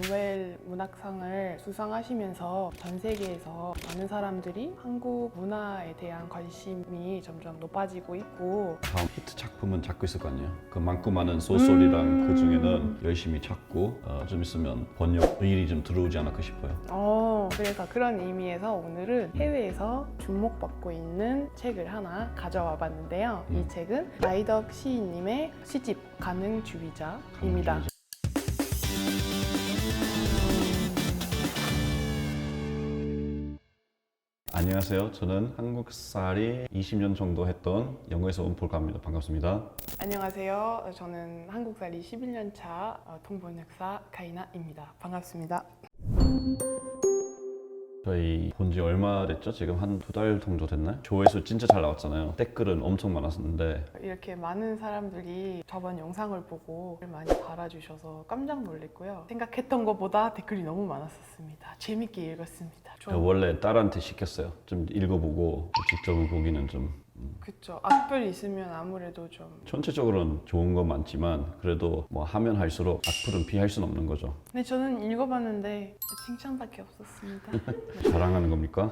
노벨 문학상을 수상하시면서 전 세계에서 많은 사람들이 한국 문화에 대한 관심이 점점 높아지고 있고 다음 히트 작품은 찾고 있을 거 아니에요. 그 많고 많은 소설이랑 그 중에는 열심히 찾고 좀 있으면 번역 일이 좀 들어오지 않을까 싶어요. 그래서 그런 의미에서 오늘은 해외에서 주목받고 있는 책을 하나 가져와 봤는데요. 이 책은 라이덕 시인님의 시집 가능주의자입니다. 안녕하세요. 저는 한국살이 20년 정도 했던 영어에서 온 볼카입니다. 반갑습니다. 안녕하세요. 저는 한국살이 11년 차 통번역사 가이나입니다. 반갑습니다. 저희 본 지 얼마 됐죠? 지금 한 2달 정도 됐나요? 조회수 진짜 잘 나왔잖아요. 댓글은 엄청 많았는데 이렇게 많은 사람들이 저번 영상을 보고 많이 달아주셔서 깜짝 놀랐고요. 생각했던 것보다 댓글이 너무 많았었습니다. 재밌게 읽었습니다. 저 원래 딸한테 시켰어요. 좀 읽어보고 직접 보기는 좀 그쵸. 악플 있으면 아무래도 좀 전체적으로는 좋은 건 많지만 그래도 뭐 하면 할수록 악플은 피할 수는 없는 거죠. 근데 저는 읽어봤는데 칭찬밖에 없었습니다. 자랑하는 겁니까?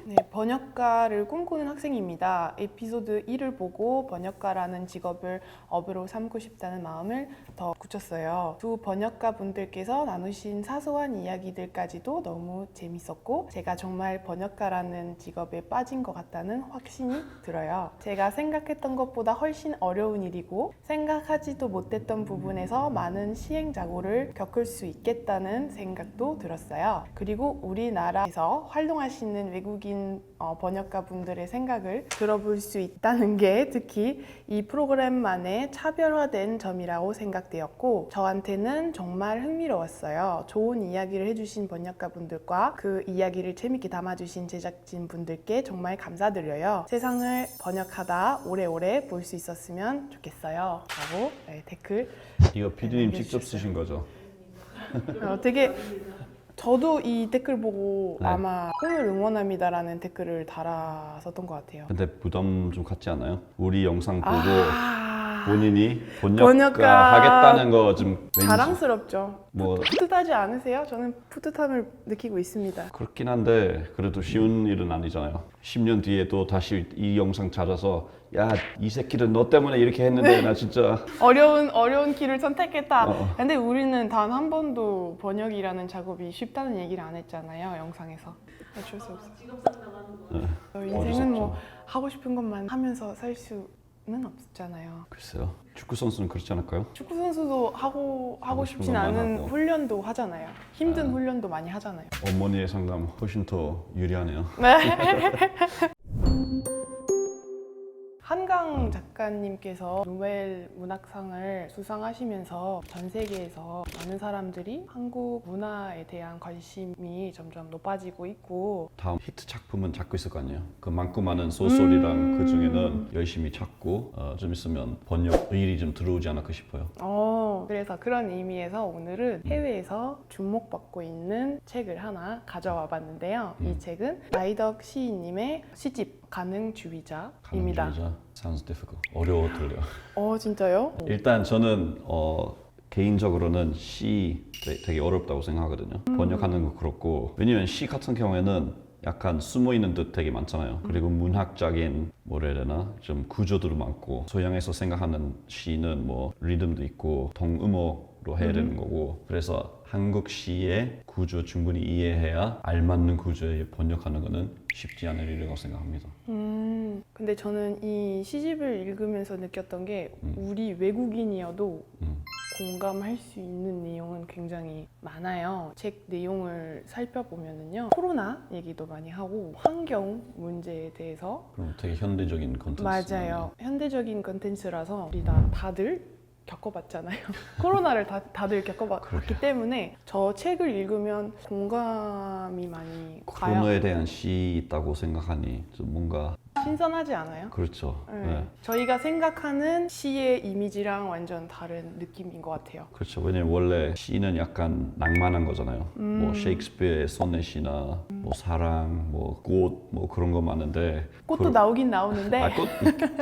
네, 번역가를 꿈꾸는 학생입니다. 에피소드 1을 보고 번역가라는 직업을 업으로 삼고 싶다는 마음을 더 굳혔어요. 두 번역가 분들께서 나누신 사소한 이야기들까지도 너무 재밌었고 제가 정말 번역가라는 직업에 빠진 것 같다는 확신이 들어요. 제가 생각했던 것보다 훨씬 어려운 일이고 생각하지도 못했던 부분에서 많은 시행착오를 겪을 수 있겠다는 생각도 들었어요. 그리고 우리나라에서 활동하시는 외국인 번역가 분들의 생각을 들어볼 수 있다는 게 특히 이 프로그램만의 차별화된 점이라고 생각되었고 저한테는 정말 흥미로웠어요. 좋은 이야기를 해주신 번역가 분들과 그 이야기를 재밌게 담아주신 제작진 분들께 정말 감사드려요. 세상을 번역하다 오래오래 볼 수 있었으면 좋겠어요. 라고 댓글 이거 PD님 직접 쓰신 거죠? 되게 저도 이 댓글 보고 네. 아마 꿈을 응원합니다라는 댓글을 달았었던 것 같아요. 근데 부담 좀 갖지 않아요? 우리 영상 보고 본인이 번역가 번역가 하겠다는 거 좀 자랑스럽죠. 뭐 뿌듯하지 않으세요? 저는 뿌듯함을 느끼고 있습니다. 그렇긴 한데 그래도 쉬운 일은 아니잖아요. 10년 뒤에 또 다시 이 영상 찾아서 야, 이 새끼는 너 때문에 이렇게 했는데 나 진짜 어려운 길을 선택했다. 근데 우리는 단 한 번도 번역이라는 작업이 쉽다는 얘기를 안 했잖아요. 영상에서. 어쩔 수 없어. 인생은 뭐 하고 싶은 것만 하면서 살 수는 없잖아요. 글쎄요. 축구 선수는 그렇지 않을까요? 축구 선수도 하고 싶은 싶진 것만 않은 하고. 훈련도 하잖아요. 힘든 훈련도 많이 하잖아요. 어머니의 상담 훨씬 더 유리하네요. 한강 작가님께서 노벨 문학상을 수상하시면서 전 세계에서 많은 사람들이 한국 문화에 대한 관심이 점점 높아지고 있고 다음 히트 작품은 찾고 있을 거 아니에요. 그 많고 많은 소설이랑 그 중에는 열심히 찾고 좀 있으면 번역 일이 좀 들어오지 않을까 싶어요. 그래서 그런 의미에서 오늘은 해외에서 주목받고 있는 책을 하나 가져와 봤는데요. 이 책은 라이덕 시인님의 시집 가능주의자입니다. 가능주의자? Sounds difficult. 어려워 들려. 진짜요? 일단 저는 개인적으로는 시 되게 어렵다고 생각하거든요. 번역하는 거 그렇고 왜냐면 시 같은 경우에는 약간 숨어있는 듯 되게 많잖아요. 그리고 문학적인 뭐라 해야 되나 좀 구조도 많고 서양에서 생각하는 시는 뭐 리듬도 있고 동음어로 해야 되는 거고 그래서 한국 시의 구조 충분히 이해해야 알맞는 구조에 번역하는 거는 쉽지 않을 일이라고 생각합니다. 근데 저는 이 시집을 읽으면서 느꼈던 게 우리 외국인이어도 공감할 수 있는 내용은 굉장히 많아요. 책 내용을 살펴보면은요. 코로나 얘기도 많이 하고 환경 문제에 대해서 그럼 되게 현대적인 컨텐츠. 맞아요. 현대적인 컨텐츠라서 우리 다들 겪어봤잖아요. 코로나를 다들 겪어봤기 때문에 저 책을 읽으면 공감이 많이 가요. 코로나에 대한 시 있다고 생각하니 좀 뭔가 신선하지 않아요? 그렇죠. 네. 네. 저희가 생각하는 시의 이미지랑 완전 다른 느낌인 것 같아요. 그렇죠. 왜냐면 원래 시는 약간 낭만한 거잖아요. 뭐 셰익스피어의 소넷이나 뭐 사랑, 뭐 꽃, 뭐 그런 거 많은데 꽃도 나오긴 나오는데 꽃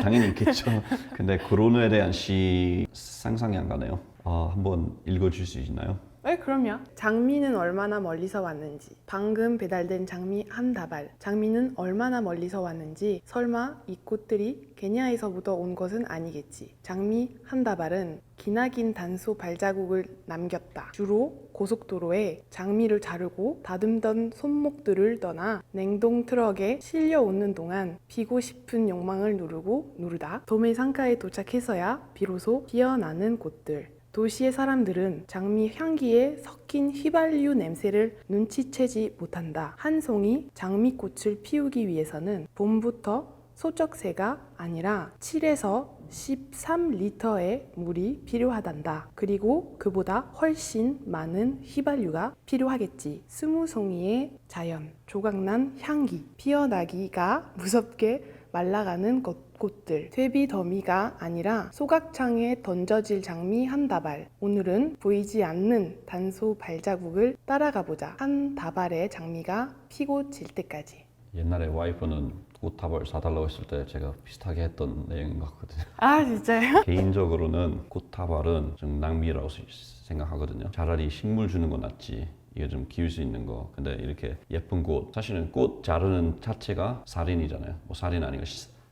당연히 있겠죠. 근데 코로나에 대한 시 상상이 안 가네요. 한번 읽어줄 수 있나요? 그럼요. 장미는 얼마나 멀리서 왔는지, 방금 배달된 장미 한 다발. 장미는 얼마나 멀리서 왔는지, 설마 이 꽃들이 케냐에서부터 온 것은 아니겠지. 장미 한 다발은 기나긴 단소 발자국을 남겼다. 주로 고속도로에 장미를 자르고 다듬던 손목들을 떠나 냉동 트럭에 실려오는 동안 피고 싶은 욕망을 누르다 도메상가에 도착해서야 비로소 피어나는 꽃들. 도시의 사람들은 장미 향기에 섞인 휘발유 냄새를 눈치채지 못한다. 한 송이 장미꽃을 피우기 위해서는 봄부터 소쩍새가 아니라 7에서 13리터의 물이 필요하단다. 그리고 그보다 훨씬 많은 휘발유가 필요하겠지. 20송이의 자연, 조각난 향기, 피어나기가 무섭게 말라가는 꽃들, 퇴비더미가 아니라 소각창에 던져질 장미 한 다발. 오늘은 보이지 않는 단소 발자국을 따라가 보자. 한 다발의 장미가 피고 질 때까지. 옛날에 와이프는 꽃다발 사달라고 했을 때 제가 비슷하게 했던 내용인 것 같거든요. 아 진짜요? 개인적으로는 꽃다발은 좀 낭비라고 생각하거든요. 차라리 식물 주는 건 낫지. 이게 좀 키울 수 있는 거. 근데 이렇게 예쁜 꽃, 사실은 꽃 자르는 자체가 살인이잖아요. 뭐 살인 아니고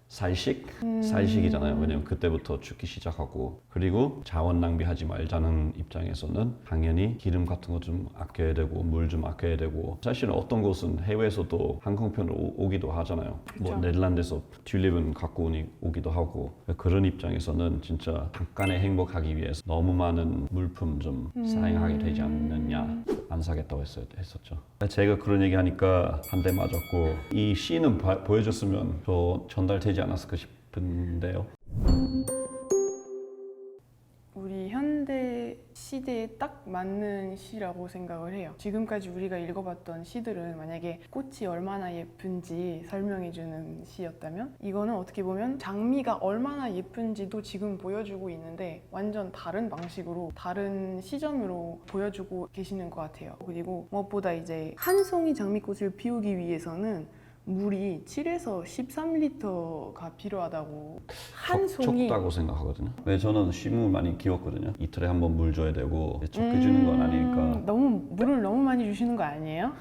살식이잖아요. 왜냐면 그때부터 죽기 시작하고, 그리고 자원 낭비하지 말자는 입장에서는 당연히 기름 같은 거 좀 아껴야 되고 물 좀 아껴야 되고, 사실은 어떤 곳은 해외에서도 항공편으로 오기도 하잖아요. 뭐 그쵸. 네덜란드에서 튤립은 갖고 오기도 하고, 그런 입장에서는 진짜 잠깐의 행복하기 위해서 너무 많은 물품 좀 사용하게 되지 않느냐, 안 사겠다고 했었죠. 제가 그런 얘기 하니까 한 대 맞았고, 이 시는 보여줬으면 저 전달되지 않았을까 싶은데요. 우리 현대 시대에 딱 맞는 시라고 생각을 해요. 지금까지 우리가 읽어봤던 시들은 만약에 꽃이 얼마나 예쁜지 설명해주는 시였다면, 이거는 어떻게 보면 장미가 얼마나 예쁜지도 지금 보여주고 있는데 완전 다른 방식으로, 다른 시점으로 보여주고 계시는 것 같아요. 그리고 무엇보다 이제 한 송이 장미꽃을 피우기 위해서는 물이 7에서 13리터가 필요하다고. 한 송이 적다고 생각하거든요. 왜 저는 식물 많이 키웠거든요. 이틀에 한 번 물 줘야 되고, 적게 주는 건 아니니까. 너무 물을 너무 많이 주시는 거 아니에요?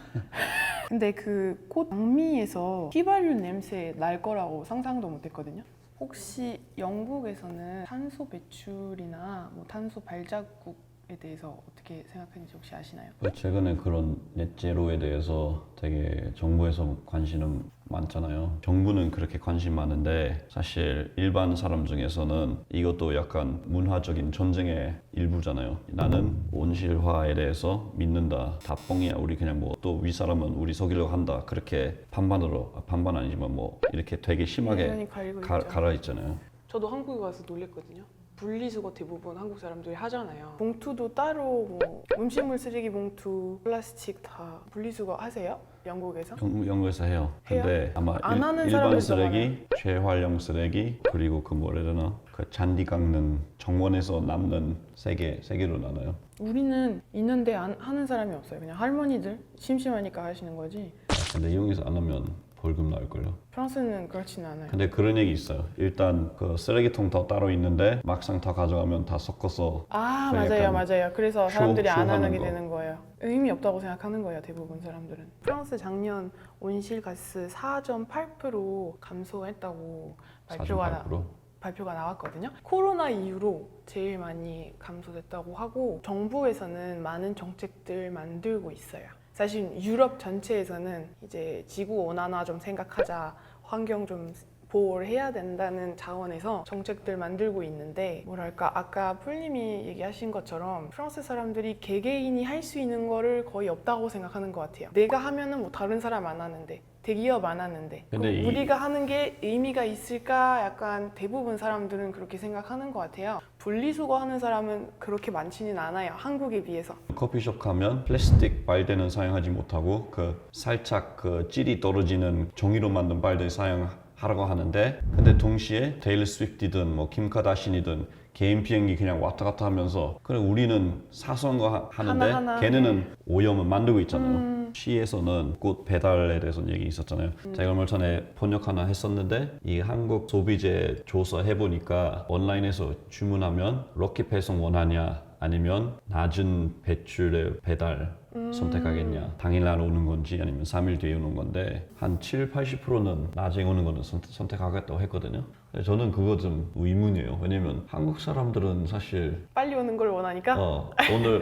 근데 그 꽃 장미에서 휘발유 냄새 날 거라고 상상도 못했거든요. 혹시 영국에서는 탄소 배출이나 뭐 탄소 발자국에 대해서 어떻게 생각하는지 혹시 아시나요? 최근에 그런 넷제로에 대해서 되게 정부에서 관심은 많잖아요. 정부는 그렇게 관심 많은데 사실 일반 사람 중에서는 이것도 약간 문화적인 전쟁의 일부잖아요. 나는 온실화에 대해서 믿는다. 다 뻥이야. 우리 그냥 뭐 또 윗사람은 우리 속이려고 한다. 그렇게 반반 아니지만 뭐 이렇게 되게 심하게 완전히 가리고 있죠. 갈아 있잖아요. 저도 한국에 가서 놀랬거든요. 분리수거 대부분 한국 사람들이 하잖아요. 봉투도 따로 뭐 음식물 쓰레기 봉투, 플라스틱 다 분리수거 하세요? 영국에서? 영국에서 해요. 근데 아마 안 하는 일반 사람들도 쓰레기, 재활용 쓰레기, 그리고 그 뭐라 해야 되나? 그 잔디 깎는 정원에서 남는 세 개로 나눠요. 우리는 있는데 안 하는 사람이 없어요. 그냥 할머니들 심심하니까 하시는 거지. 근데 여기서 안 하면 벌금 나올걸요. 프랑스는 그렇지는 않아요. 근데 그런 얘기 있어요. 일단 그 쓰레기통 더 따로 있는데 막상 다 가져가면 다 섞어서 아 그 맞아요 약간 맞아요. 그래서 사람들이 안 쇼하는 하게 거. 되는 거예요. 의미 없다고 생각하는 거예요 대부분 사람들은. 프랑스 작년 온실가스 4.8% 감소했다고 발표가 나왔거든요. 코로나 이후로 제일 많이 감소됐다고 하고, 정부에서는 많은 정책들 만들고 있어요. 사실 유럽 전체에서는 이제 지구 온난화 좀 생각하자, 환경 좀 보호를 해야 된다는 차원에서 정책들 만들고 있는데, 뭐랄까 아까 풀님이 얘기하신 것처럼 프랑스 사람들이 개개인이 할 수 있는 거를 거의 없다고 생각하는 것 같아요. 내가 하면은 뭐 다른 사람 안 하는데, 대기업 안 하는데 근데 우리가 하는 게 의미가 있을까? 약간 대부분 사람들은 그렇게 생각하는 것 같아요. 분리수거 하는 사람은 그렇게 많지는 않아요. 한국에 비해서. 커피숍 가면 플라스틱 빨대는 사용하지 못하고 그 살짝 그 질이 떨어지는 종이로 만든 빨대 사용하라고 하는데, 근데 동시에 테일러 스위프트든 뭐 김 카다신이든 개인 비행기 그냥 왔다 갔다 하면서, 그래 우리는 사소한 거 하는데 하나하나, 걔네는 오염을 만들고 있잖아요. 시에서는 꽃 배달에 대해서 얘기 있었잖아요. 제가 얼마 전에 번역 하나 했었는데, 이 한국 소비재 조사 해보니까 온라인에서 주문하면 럭키 배송 원하냐, 아니면 낮은 배출의 배달 선택하겠냐. 당일날 오는 건지 아니면 3일 뒤에 오는 건데 한 80%는 낮에 오는 거는 선택하겠다고 했거든요. 근데 저는 그거 좀 의문이에요. 왜냐면 한국 사람들은 사실 빨리 오는 걸 원하니까.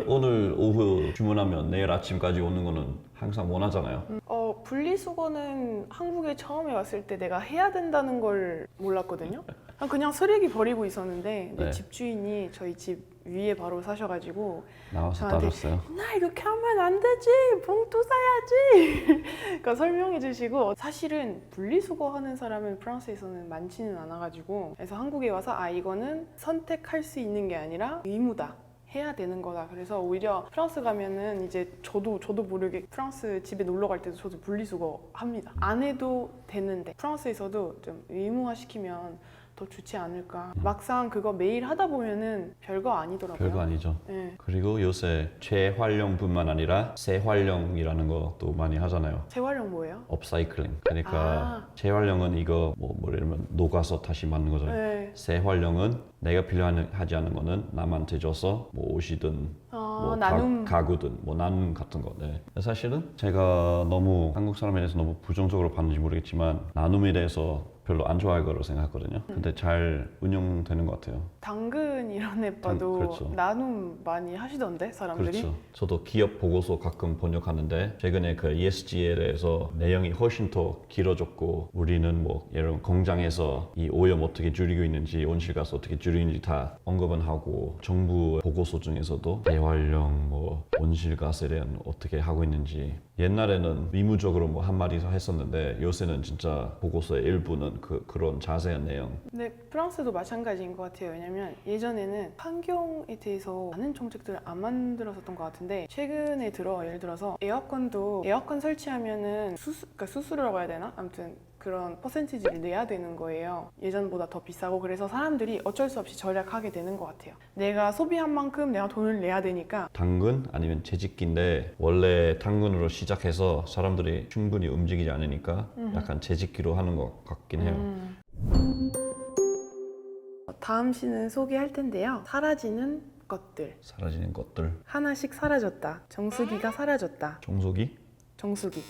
오늘 오후 주문하면 내일 아침까지 오는 거는 항상 원하잖아요. 분리수거는 한국에 처음에 왔을 때 내가 해야 된다는 걸 몰랐거든요. 그냥 쓰레기 버리고 있었는데 내 네. 집주인이 저희 집 위에 바로 사셔가지고 나와서 저한테 따졌어요. 나 이렇게 하면 안 되지, 봉투 사야지 그러니까 설명해 주시고, 사실은 분리수거하는 사람은 프랑스에서는 많지는 않아가지고, 그래서 한국에 와서 이거는 선택할 수 있는 게 아니라 의무다, 해야 되는 거다. 그래서 오히려 프랑스 가면은 이제 저도 모르게 프랑스 집에 놀러 갈 때도 저도 분리수거 합니다. 안 해도 되는데 프랑스에서도 좀 의무화 시키면 더 좋지 않을까. 막상 그거 매일 하다 보면은 별거 아니더라고요. 별거 아니죠. 네. 그리고 요새 재활용뿐만 아니라 재활용이라는 것도 많이 하잖아요. 재활용 뭐예요? 업사이클링. 그러니까 재활용은 이거 뭐 예를 들면 녹아서 다시 만든 거잖아요. 네. 재활용은 내가 필요하지 않은 거는 남한테 줘서 뭐 옷이든 뭐 나눔. 가구든 뭐 나눔 같은 거. 네. 사실은 제가 너무 한국 사람에 대해서 너무 부정적으로 봤는지 모르겠지만 나눔에 대해서 별로 안 좋아할 거라고 생각했거든요. 근데 잘 운영되는 것 같아요. 당근 이런 앱 봐도 그렇죠. 나눔 많이 하시던데 사람들이. 그렇죠. 저도 기업 보고서 가끔 번역하는데 최근에 그 ESG에 대해서 내용이 훨씬 더 길어졌고, 우리는 뭐 예를 들면 공장에서 이 오염 어떻게 줄이고 있는지, 온실가스 어떻게 줄이는지 다 언급은 하고, 정부 보고서 중에서도 재활용, 뭐 온실가스에 대한 어떻게 하고 있는지, 옛날에는 의무적으로 뭐 한마디 했었는데 요새는 진짜 보고서의 일부는 그런 자세한 내용. 근데 프랑스도 마찬가지인 것 같아요. 왜냐면 예전에는 환경에 대해서 많은 정책들을 안 만들었었던 것 같은데, 최근에 예를 들어서 에어컨도 에어컨 설치하면은 그러니까 수수료라고 해야 되나? 아무튼 그런 퍼센티지를 내야 되는 거예요. 예전보다 더 비싸고. 그래서 사람들이 어쩔 수 없이 절약하게 되는 것 같아요. 내가 소비한 만큼 내가 돈을 내야 되니까. 당근 아니면 재짓기인데, 원래 당근으로 시작해서 사람들이 충분히 움직이지 않으니까 약간 재짓기로 하는 것 같긴 해요. 다음 시는 소개할 텐데요. 사라지는 것들. 사라지는 것들. 하나씩 사라졌다. 정수기가 사라졌다. 정수기? 정수기.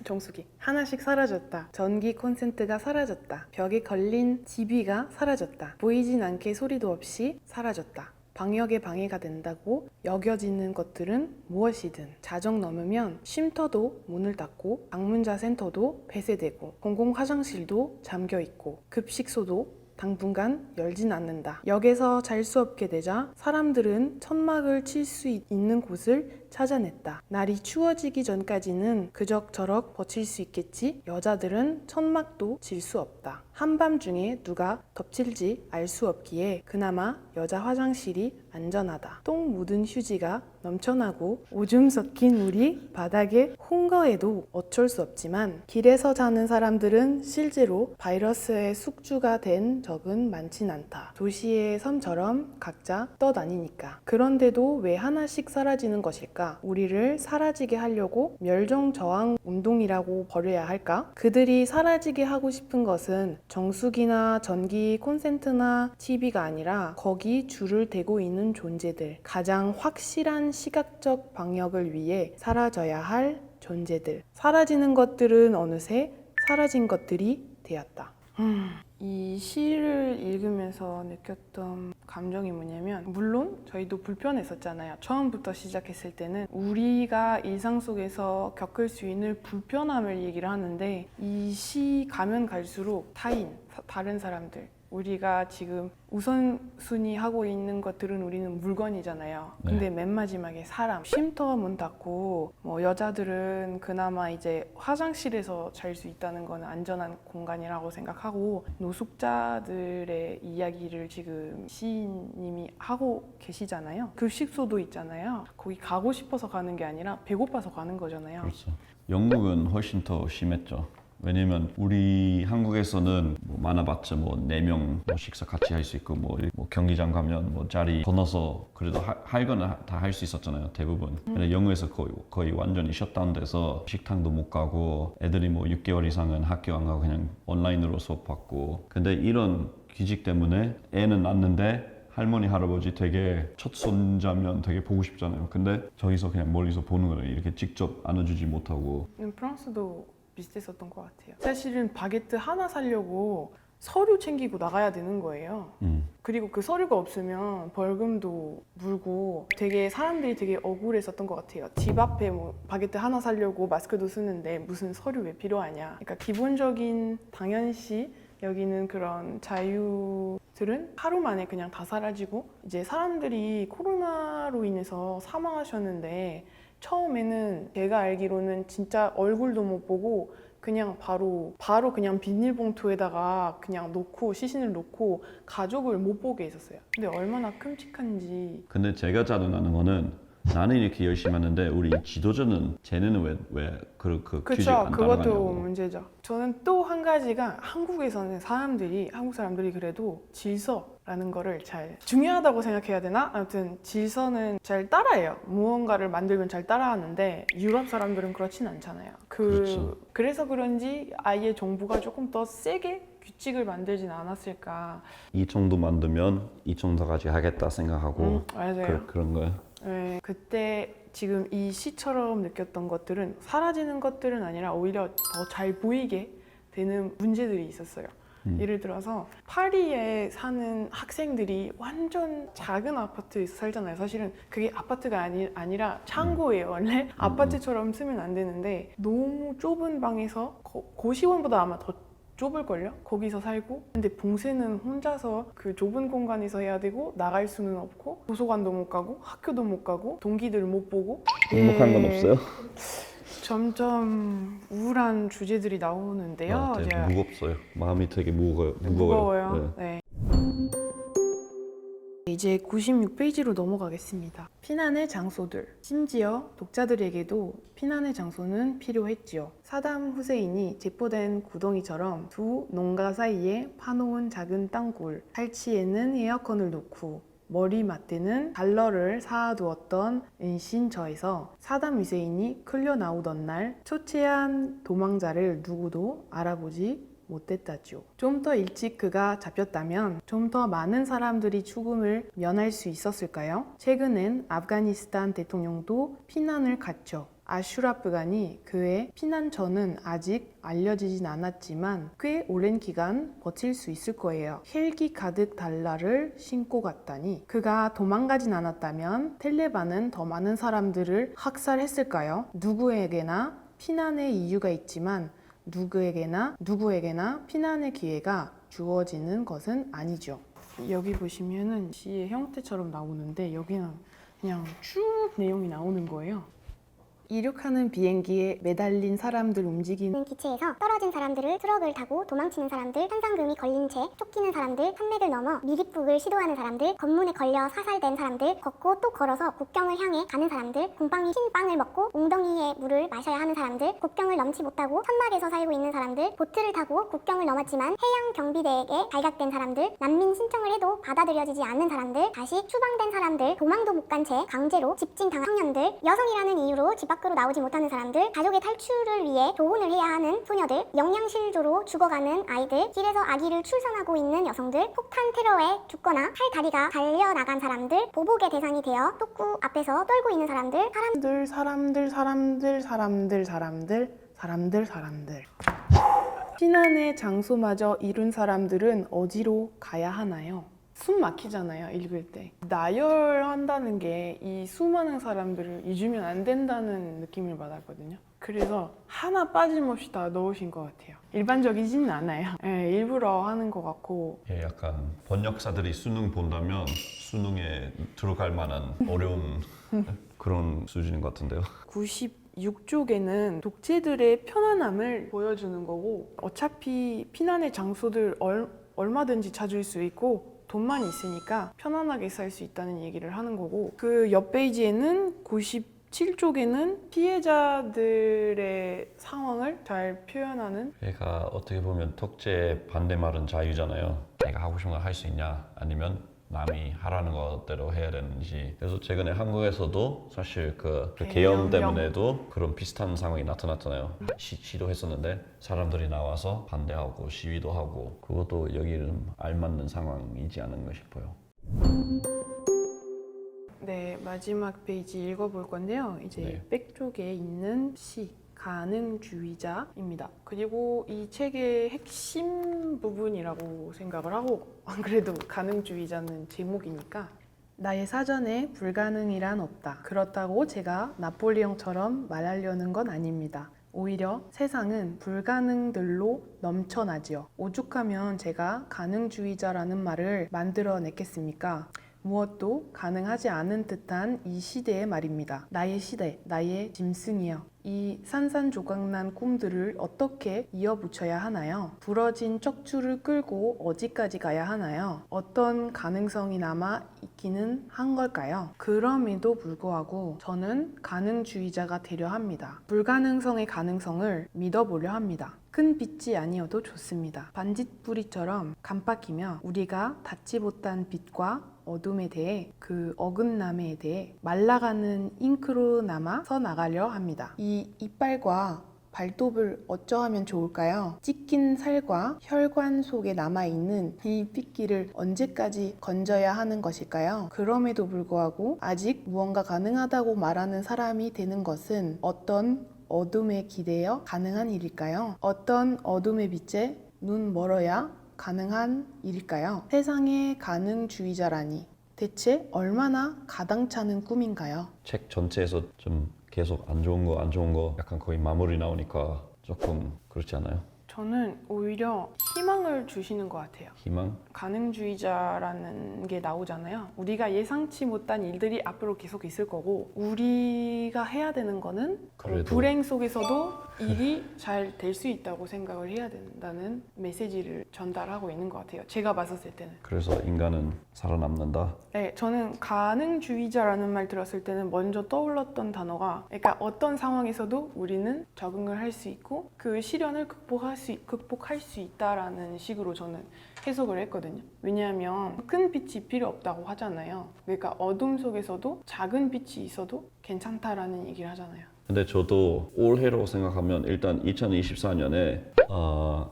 정수기? 하나씩 사라졌다. 전기 콘센트가 사라졌다. 벽에 걸린 지비가 사라졌다. 보이진 않게 소리도 없이 사라졌다. 방역에 방해가 된다고 여겨지는 것들은 무엇이든 자정 넘으면 쉼터도 문을 닫고, 방문자 센터도 폐쇄되고, 공공 화장실도 잠겨 있고, 급식소도 당분간 열진 않는다. 역에서 잘 수 없게 되자 사람들은 천막을 칠 수 있는 곳을 찾아냈다. 날이 추워지기 전까지는 그럭저럭 버틸 수 있겠지. 여자들은 천막도 칠 수 없다. 한밤중에 누가 덮칠지 알 수 없기에 그나마 여자 화장실이 안전하다. 똥 묻은 휴지가 넘쳐나고 오줌 섞인 물이 바닥에 흥거해도 어쩔 수 없지만, 길에서 자는 사람들은 실제로 바이러스의 숙주가 된 적은 많진 않다. 도시의 섬처럼 각자 떠다니니까. 그런데도 왜 하나씩 사라지는 것일까? 우리를 사라지게 하려고 멸종저항 운동이라고 벌여야 할까? 그들이 사라지게 하고 싶은 것은 정수기나 전기 콘센트나 TV가 아니라 거기 줄을 대고 있는 존재들, 가장 확실한 시각적 방역을 위해 사라져야 할 존재들. 사라지는 것들은 어느새 사라진 것들이 되었다. 이 시를 읽으면서 느꼈던 감정이 뭐냐면, 물론 저희도 불편했었잖아요. 처음부터 시작했을 때는 우리가 일상 속에서 겪을 수 있는 불편함을 얘기를 하는데, 이 시 가면 갈수록 다른 사람들, 우리가 지금 우선순위 하고 있는 것들은 우리는 물건이잖아요. 근데 맨 마지막에 사람, 쉼터 문 닫고, 뭐 여자들은 그나마 이제 화장실에서 잘 수 있다는 건 안전한 공간이라고 생각하고, 노숙자들의 이야기를 지금 시인님이 하고 계시잖아요. 급식소도 있잖아요. 거기 가고 싶어서 가는 게 아니라 배고파서 가는 거잖아요. 그렇죠. 영국은 훨씬 더 심했죠. 왜냐면 우리 한국에서는 뭐 많아봤자 뭐 4명 뭐 식사 같이 할 수 있고, 뭐 경기장 가면 뭐 자리 건너서 그래도 할 거는 다 할 수 있었잖아요, 대부분. 근데 영국에서 거의 완전히 셧다운돼서 식당도 못 가고, 애들이 뭐 6개월 이상은 학교 안 가고 그냥 온라인으로 수업 받고. 근데 이런 규칙 때문에 애는 낳는데 할머니 할아버지 되게 첫 손자면 되게 보고 싶잖아요. 근데 저기서 그냥 멀리서 보는 거를 이렇게 직접 안아주지 못하고. 프랑스도 비슷했었던 것 같아요. 사실은 바게트 하나 사려고 서류 챙기고 나가야 되는 거예요. 그리고 그 서류가 없으면 벌금도 물고 되게 사람들이 되게 억울했었던 것 같아요. 집 앞에 뭐 바게트 하나 사려고 마스크도 쓰는데 무슨 서류 왜 필요하냐. 그러니까 기본적인 당연시 여기는 그런 자유들은 하루 만에 그냥 다 사라지고 이제 사람들이 코로나로 인해서 사망하셨는데 처음에는 제가 알기로는 진짜 얼굴도 못 보고 그냥 바로 그냥 비닐봉투에다가 그냥 놓고 시신을 놓고 가족을 못 보게 했었어요. 근데 얼마나 끔찍한지. 근데 제가 자동하는 거는 나는 이렇게 열심히 하는데 우리 지도자는 쟤네는 왜 그 규칙 안 그것도 따라가냐고. 문제죠. 저는 또 한 가지가 한국에서는 한국 사람들이 그래도 질서라는 거를 잘 중요하다고 생각해야 되나? 아무튼 질서는 잘 따라해요. 무언가를 만들면 잘 따라하는데 유럽 사람들은 그렇진 않잖아요. 그렇죠. 그래서 그런지 아예 정부가 조금 더 세게 규칙을 만들진 않았을까. 이 정도 만들면 이 정도까지 하겠다 생각하고 맞아요. 그런 거예요. 네, 그때 지금 이 시처럼 느꼈던 것들은 사라지는 것들은 아니라 오히려 더 잘 보이게 되는 문제들이 있었어요. 예를 들어서 파리에 사는 학생들이 완전 작은 아파트에서 살잖아요. 사실은 그게 아파트가 아니라 창고예요. 원래 아파트처럼 쓰면 안 되는데 너무 좁은 방에서 고시원보다 아마 더 좁을걸요? 거기서 살고. 근데 봉쇄는 혼자서 그 좁은 공간에서 해야 되고 나갈 수는 없고 도서관도 못 가고 학교도 못 가고 동기들 못 보고. 행복한 건 없어요? 점점 우울한 주제들이 나오는데요. 되게 제가 무겁어요. 마음이 되게 무거워요. 무거워요. 네. 이제 96페이지로 넘어가겠습니다. 피난의 장소들. 심지어 독자들에게도 피난의 장소는 필요했지요. 사담 후세인이 체포된 구덩이처럼 두 농가 사이에 파놓은 작은 땅굴, 탈취에는 에어컨을 놓고 머리맡에는 달러를 쌓아두었던 은신처에서 사담 후세인이 끌려 나오던 날 초췌한 도망자를 누구도 알아보지 못했다죠. 좀 더 일찍 그가 잡혔다면 좀 더 많은 사람들이 죽음을 면할 수 있었을까요? 최근엔 아프가니스탄 대통령도 피난을 갔죠. 아슈라프 간이 그의 피난 전은 아직 알려지진 않았지만 꽤 오랜 기간 버틸 수 있을 거예요. 헬기 가득 달러를 싣고 갔다니. 그가 도망가진 않았다면 텔레반은 더 많은 사람들을 학살했을까요? 누구에게나 피난의 이유가 있지만 누구에게나 피난의 기회가 주어지는 것은 아니죠. 여기 보시면은 시의 형태처럼 나오는데 여기는 그냥 쭉 내용이 나오는 거예요. 이륙하는 비행기에 매달린 사람들 움직이는 기체에서 떨어진 사람들을 트럭을 타고 도망치는 사람들, 현상금이 걸린 채 쫓기는 사람들, 산맥을 넘어 미립국을 시도하는 사람들, 검문에 걸려 사살된 사람들, 걷고 또 걸어서 국경을 향해 가는 사람들, 곰팡이 흰 빵을 먹고 웅덩이의 물을 마셔야 하는 사람들, 국경을 넘지 못하고 천막에서 살고 있는 사람들, 보트를 타고 국경을 넘었지만 해양 경비대에게 발각된 사람들, 난민 신청을 해도 받아들여지지 않는 사람들, 다시 추방된 사람들, 도망도 못 간 채 강제로 집진당한 청년들, 여성이라는 이유로 집 밖으로 나오지 못하는 사람들, 가족의 탈출을 위해 조혼을 해야 하는 소녀들, 영양실조로 죽어가는 아이들, 길에서 아기를 출산하고 있는 여성들, 폭탄 테러에 죽거나 팔 다리가 갈려나간 사람들, 보복의 대상이 되어 뚝구 앞에서 떨고 있는 사람들, 사람들. 피난의 장소마저 잃은 사람들은 어디로 가야 하나요? 숨 막히잖아요, 읽을 때. 나열한다는 게 이 수많은 사람들을 잊으면 안 된다는 느낌을 받았거든요. 그래서 하나 빠짐없이 다 넣으신 것 같아요. 일반적이지는 않아요. 네, 일부러 하는 것 같고. 예, 약간 번역사들이 수능 본다면 수능에 들어갈 만한 어려운 그런 수준인 것 같은데요. 96쪽에는 독재들의 편안함을 보여주는 거고 어차피 피난의 장소들 얼마든지 찾을 수 있고 돈만 있으니까 편안하게 살 수 있다는 얘기를 하는 거고 그 옆 페이지에는 97쪽에는 피해자들의 상황을 잘 표현하는 그러니까 어떻게 보면 독재 반대말은 자유잖아요. 내가 하고 싶은 거 할 수 있냐 아니면 남이 하라는 것대로 해야 되는지. 그래서 최근에 한국에서도 사실 그 계엄 때문에도 그런 비슷한 상황이 나타났잖아요. 시도했었는데 사람들이 나와서 반대하고 시위도 하고 그것도 여기는 알맞는 상황이지 않은가 싶어요. 네, 마지막 페이지 읽어볼 건데요. 이제 네. 백 쪽에 있는 시 가능주의자입니다. 그리고 이 책의 핵심 부분이라고 생각을 하고 안 그래도 가능주의자는 제목이니까 나의 사전에 불가능이란 없다. 그렇다고 제가 나폴레옹처럼 말하려는 건 아닙니다. 오히려 세상은 불가능들로 넘쳐나지요. 오죽하면 제가 가능주의자라는 말을 만들어냈겠습니까? 무엇도 가능하지 않은 듯한 이 시대의 말입니다. 나의 시대, 나의 짐승이여. 이 산산조각난 꿈들을 어떻게 이어붙여야 하나요? 부러진 척추를 끌고 어디까지 가야 하나요? 어떤 가능성이 남아 있기는 한 걸까요? 그럼에도 불구하고 저는 가능주의자가 되려 합니다. 불가능성의 가능성을 믿어보려 합니다. 큰 빛이 아니어도 좋습니다. 반딧불이처럼 깜빡이며 우리가 닿지 못한 빛과 어둠에 대해 그 어긋남에 대해 말라가는 잉크로나마 서 나가려 합니다. 이 이빨과 발톱을 어쩌하면 좋을까요? 찢긴 살과 혈관 속에 남아있는 이 핏기를 언제까지 건져야 하는 것일까요? 그럼에도 불구하고 아직 무언가 가능하다고 말하는 사람이 되는 것은 어떤 어둠에 기대어 가능한 일일까요? 어떤 어둠의 빛에 눈 멀어야 가능한 일일까요? 세상의 가능주의자라니 대체 얼마나 가당찮은 꿈인가요? 책 전체에서 좀 계속 안 좋은 거 약간 거의 마무리 나오니까 조금 그렇지 않아요? 저는 오히려 희망을 주시는 것 같아요. 희망? 가능주의자라는 게 나오잖아요. 우리가 예상치 못한 일들이 앞으로 계속 있을 거고 우리가 해야 되는 거는 그래도. 불행 속에서도 일이 잘 될 수 있다고 생각을 해야 된다는 메시지를 전달하고 있는 것 같아요. 제가 봤었을 때는. 그래서 인간은 살아남는다? 네, 저는 가능주의자라는 말 들었을 때는 먼저 떠올랐던 단어가 그러니까 어떤 상황에서도 우리는 적응을 할 수 있고 그 시련을 극복할 수 있다라는 식으로 저는 해석을 했거든요. 왜냐하면 큰 빛이 필요 없다고 하잖아요. 그러니까 어둠 속에서도 작은 빛이 있어도 괜찮다라는 얘기를 하잖아요. 근데 저도 올해로 생각하면 일단 2024년에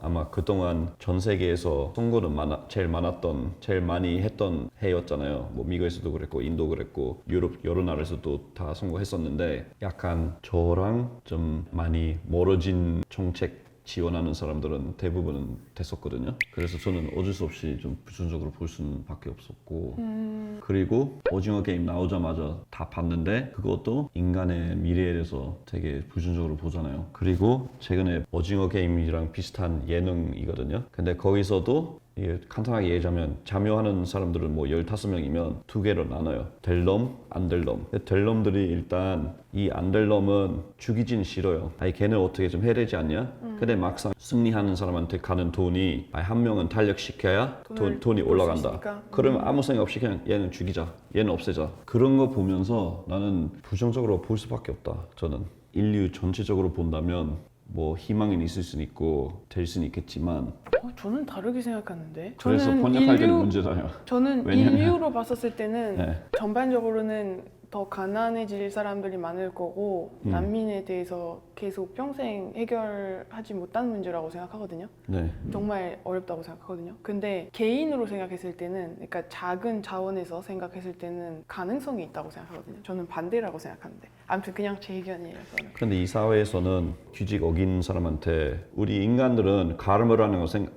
아마 그동안 전 세계에서 선거는 제일 많이 했던 해였잖아요. 뭐 미국에서도 그랬고 인도 그랬고 유럽 여러 나라에서도 다 선거했었는데 약간 저랑 좀 많이 멀어진 정책 지원하는 사람들은 대부분은 됐었거든요. 그래서 저는 어쩔 수 없이 좀 부정적으로 볼 수밖에 없었고 그리고 오징어 게임 나오자마자 다 봤는데 그것도 인간의 미래에 대해서 되게 부정적으로 보잖아요. 그리고 최근에 오징어 게임이랑 비슷한 예능이거든요. 근데 거기서도 이게 간단하게 얘기하자면 참여하는 사람들은 뭐 15명이면 두 개로 나눠요. 될 놈, 안 될 놈. 될 놈들이 일단 이 안 될 놈은 죽이진 싫어요. 아니 걔는 어떻게 좀 해야 되지 않냐? 근데 막상 승리하는 사람한테 가는 돈이 한 명은 탄력시켜야 돈이 올라간다. 그러면 아무 생각 없이 그냥 얘는 죽이자. 얘는 없애자. 그런 거 보면서 나는 부정적으로 볼 수밖에 없다. 저는 인류 전체적으로 본다면 뭐 희망은 있을 수는 있고 될 수는 있겠지만 저는 다르게 생각하는데 그래서 저는 번역할 때는 문제잖아요. 저는 왜냐면- 인류로 봤었을 때는 네. 전반적으로는 더 가난해질 사람들이 많을 거고 난민에 대해서 계속 평생 해결하지 못한 문제라고 생각하거든요. 네. 정말 어렵다고 생각하거든요. 근데 개인으로 생각했을 때는 그러니까 작은 자원에서 생각했을 때는 가능성이 있다고 생각하거든요. 저는 반대라고 생각하는데 아무튼 그냥 제 의견이에요. 저는. 근데 이 사회에서는 규칙 어긴 사람한테 우리 인간들은 가름을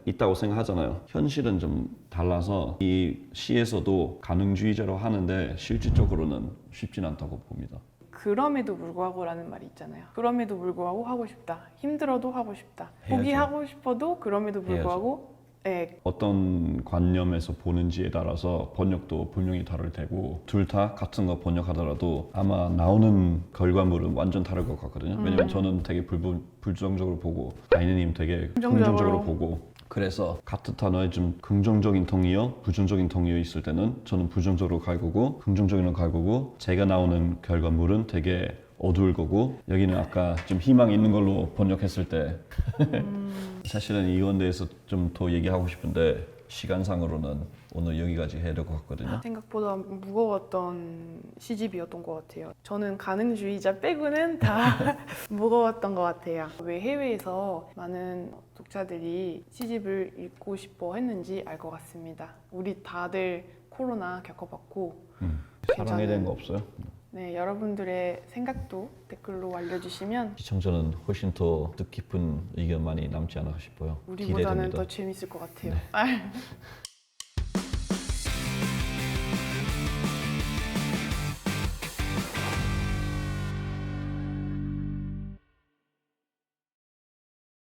있다고 생각하잖아요. 현실은 좀 달라서 이 시에서도 가능주의자로 하는데 실질적으로는 쉽진 않다고 봅니다. 그럼에도 불구하고라는 말이 있잖아요. 그럼에도 불구하고 하고 싶다. 힘들어도 하고 싶다. 해야죠. 포기하고 싶어도 그럼에도 불구하고 예, 어떤 관념에서 보는지에 따라서 번역도 분명히 다를 테고 둘 다 같은 거 번역하더라도 아마 나오는 결과물은 완전 다를 것 같거든요. 왜냐면 저는 되게 불정적으로 보고 아이네님 되게 긍정적으로 보고 그래서 같은 단어에 좀 긍정적인 동의어, 부정적인 동의어 있을 때는 저는 부정적으로 갈 거고 긍정적으로 갈 거고 제가 나오는 결과물은 되게 어두울 거고 여기는 아까 좀 희망 있는 걸로 번역했을 때 사실은 이건 대해서 좀 더 얘기하고 싶은데 시간상으로는 오늘 여기까지 해야 될 것 같거든요. 생각보다 무거웠던 시집이었던 것 같아요. 저는 가능주의자 빼고는 다 무거웠던 것 같아요. 왜 해외에서 많은 독자들이 시집을 읽고 싶어 했는지 알 것 같습니다. 우리 다들 코로나 겪어봤고 사랑에 대한 거 없어요? 네, 여러분들의 생각도 댓글로 알려주시면 시청자는 훨씬 더 뜻깊은 의견 많이 남지 않을까 싶어요. 우리보다는 기대됩니다. 더 재밌을 것 같아요.